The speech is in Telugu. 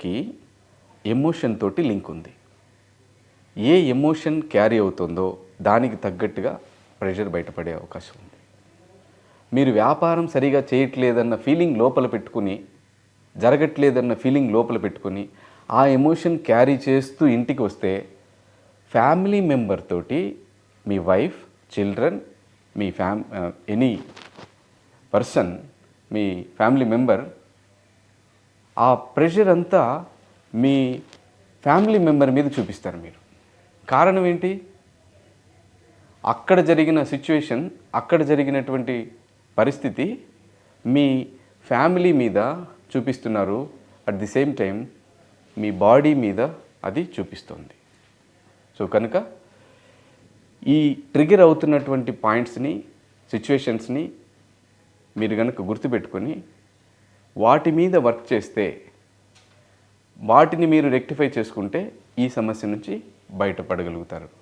కి ఎమోషన్ తోటి లింక్ ఉంది. ఏ ఎమోషన్ క్యారీ అవుతుందో దానికి తగ్గట్టుగా ప్రెషర్ బయటపడే అవకాశం ఉంది. మీరు వ్యాపారం సరిగా చేయట్లేదన్న ఫీలింగ్ లోపల పెట్టుకుని, జరగట్లేదన్న ఫీలింగ్ లోపల పెట్టుకుని ఆ ఎమోషన్ క్యారీ చేస్తూ ఇంటికి వస్తే ఫ్యామిలీ మెంబర్ తోటి మీ వైఫ్, చిల్డ్రన్, మీ ఎనీ పర్సన్, మీ ఫ్యామిలీ మెంబర్ ఆ ప్రెషర్ అంతా మీ ఫ్యామిలీ మెంబర్ మీద చూపిస్తారు మీరు. కారణం ఏంటి? అక్కడ జరిగిన సిచ్యువేషన్, అక్కడ జరిగినటువంటి పరిస్థితి మీ ఫ్యామిలీ మీద చూపిస్తున్నారు. At the same time me body మీద అది చూపిస్తుంది. సో కనుక ఈ ట్రిగర్ అవుతున్నటువంటి పాయింట్స్ని, సిచ్యువేషన్స్ని మీరు కనుక గుర్తుపెట్టుకొని వాటి మీద వర్క్ చేస్తే, వాటిని మీరు రెక్టిఫై చేసుకుంటే ఈ సమస్య నుంచి బయటపడగలుగుతారు.